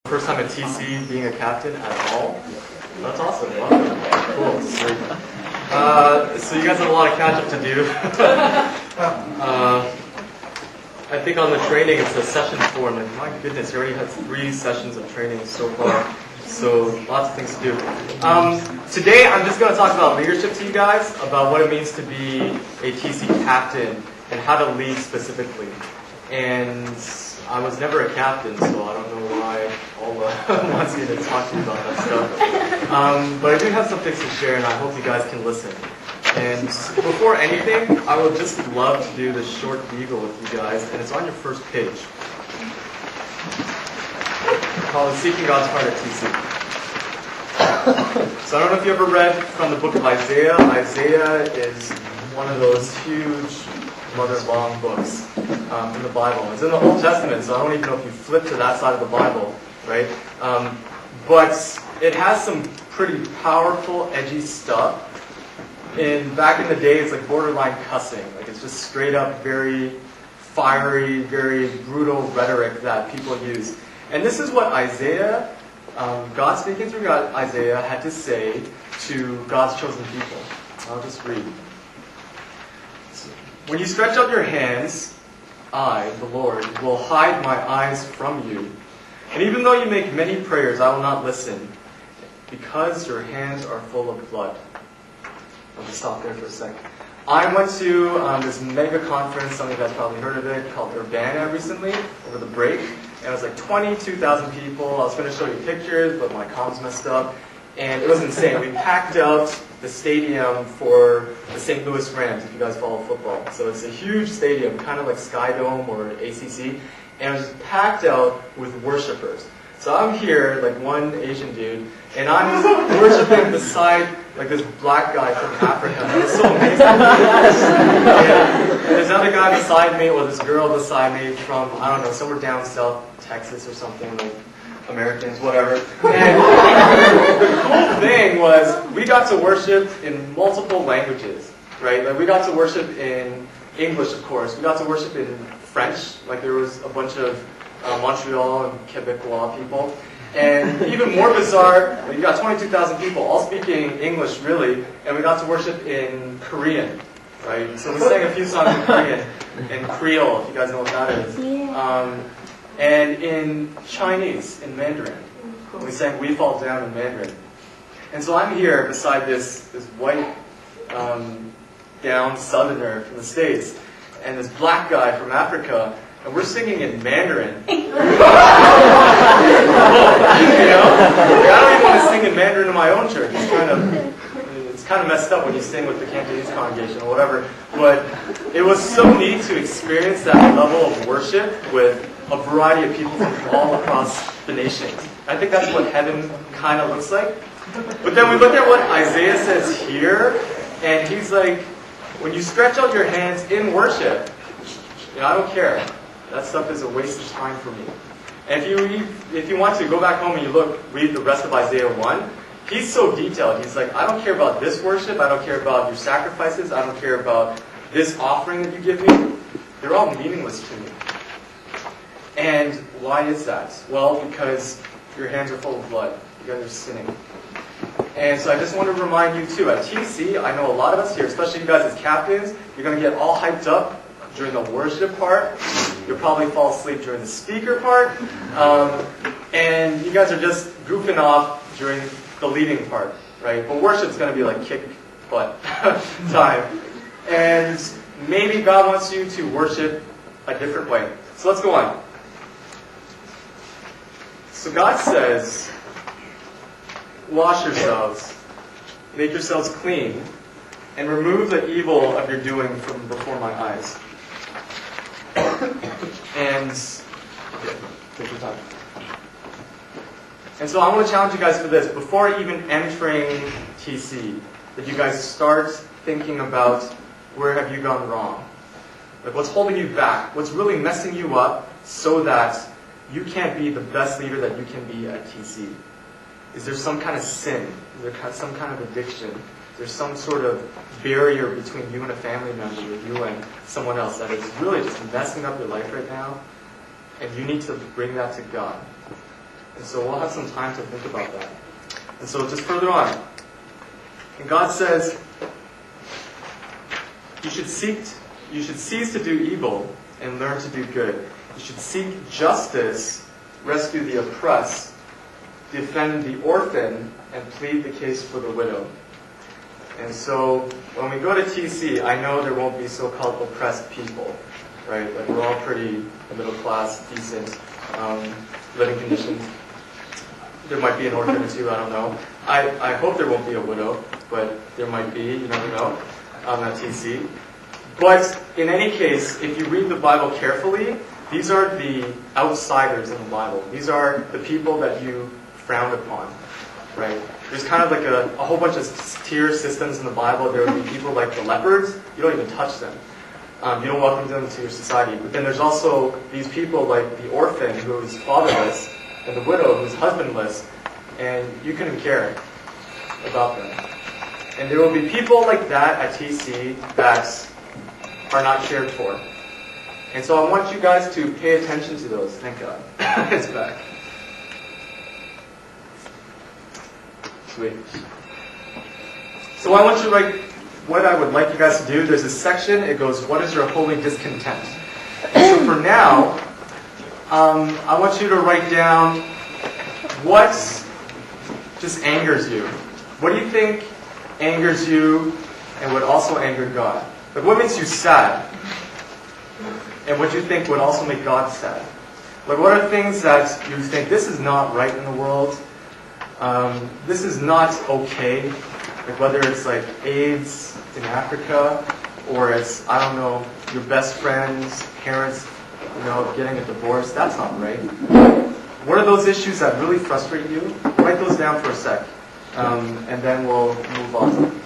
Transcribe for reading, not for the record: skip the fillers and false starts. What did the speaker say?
First time at TC being a captain at all? That's awesome. Welcome. Cool. Sweet. So you guys have a lot of catch up to do. I think on the training it's a session 4, and my goodness, you already had 3 sessions of training so far. So lots of things to do. Today I'm just going to talk about leadership to you guys, about what it means to be a TC captain and how to lead specifically. And I was never a captain, so I don't know why Ola wants me to talk to you about that stuff. But I do have some things to share, and I hope you guys can listen. And before anything, I would just love to do this short beagle with you guys, and it's on your first page. Called Seeking God's Heart at TC. So I don't know if you ever read from the book of Isaiah. Isaiah is one of those huge mother-long books in the Bible. It's in the Old Testament, so I don't even know if you flip to that side of the Bible, right? But it has some pretty powerful, edgy stuff. And back in the day, it's like borderline cussing. Like it's just straight up very fiery, very brutal rhetoric that people use. And this is what Isaiah, God speaking through Isaiah, had to say to God's chosen people. I'll just read. When you stretch out your hands, I, the Lord, will hide my eyes from you. And even though you make many prayers, I will not listen, because your hands are full of blood. I'll just stop there for a sec. I went to this mega conference, some of you guys probably heard of it, called Urbana recently, over the break. And it was like 22,000 people. I was going to show you pictures, but my comms messed up. And it was insane. We packed out the stadium for the St. Louis Rams, if you guys follow football. So it's a huge stadium, kind of like Sky Dome or ACC. And it was just packed out with worshipers. So I'm here, like one Asian dude, and I'm worshiping beside like this black guy from Africa. It was so amazing. And there's another guy beside me, or this girl beside me from, I don't know, somewhere down south, Texas or something, like Americans, whatever. And the cool thing was we got to worship in multiple languages, right? Like we got to worship in English, of course. We got to worship in French. Like there was a bunch of Montreal and Quebecois people. And even more bizarre, you got 22,000 people all speaking English, really, and we got to worship in Korean, right? So we sang a few songs in Korean, and Creole, if you guys know what that is. And in Chinese, in Mandarin. We sang We Fall Down in Mandarin. And so I'm here beside this white, down southerner from the States, and this black guy from Africa, and we're singing in Mandarin. You know? I don't even want to sing in Mandarin in my own church. It's kind of messed up when you sing with the Cantonese congregation or whatever. But it was so neat to experience that level of worship with a variety of people from all across the nations. I think that's what heaven kind of looks like. But then we look at what Isaiah says here, and he's like, when you stretch out your hands in worship, I don't care. That stuff is a waste of time for me. And if you want to, go back home and read the rest of Isaiah 1. He's so detailed. He's like, I don't care about this worship. I don't care about your sacrifices. I don't care about this offering that you give me. They're all meaningless to me. And why is that? Well, because your hands are full of blood. You guys are sinning. And so I just want to remind you too, at TC, I know a lot of us here, especially you guys as captains, you're going to get all hyped up during the worship part. You'll probably fall asleep during the speaker part. And you guys are just goofing off during the leading part, right? But worship's going to be like kick butt time. And maybe God wants you to worship a different way. So let's go on. So God says, wash yourselves, make yourselves clean, and remove the evil of your doing from before my eyes. And take your time. And so I want to challenge you guys for this. Before even entering TC, that you guys start thinking about where have you gone wrong? Like what's holding you back? What's really messing you up so that you can't be the best leader that you can be at TC? Is there some kind of sin? Is there some kind of addiction? There's some sort of barrier between you and a family member, or you and someone else that is really just messing up your life right now, and you need to bring that to God. And so we'll have some time to think about that. And so just further on, and God says, you should cease to do evil and learn to do good. You should seek justice, rescue the oppressed, defend the orphan, and plead the case for the widow. And so when we go to TC, I know there won't be so-called oppressed people, right? Like we're all pretty middle class, decent living conditions. There might be an orphan or two, I don't know. I hope there won't be a widow, but there might be, you never know, at TC. But in any case, if you read the Bible carefully, these are the outsiders in the Bible. These are the people that you frown upon, right? There's kind of like a whole bunch of tier systems in the Bible. There would be people like the lepers. You don't even touch them. You don't welcome them to your society. But then there's also these people like the orphan who is fatherless and the widow who's husbandless, and you couldn't care about them. And there will be people like that at TC that are not cared for. And so I want you guys to pay attention to those. Thank God. It's back. Sweet. So I want you to write what I would like you guys to do. There's a section, it goes, what is your holy discontent? And so for now, I want you to write down what just angers you. What do you think angers you and would also anger God? Like what makes you sad? And what you think would also make God sad? Like what are things that you think, this is not right in the world? This is not okay. Like whether it's like AIDS in Africa, or it's, I don't know, your best friend's parents, getting a divorce. That's not right. What are those issues that really frustrate you? Write those down for a sec. And then we'll move on.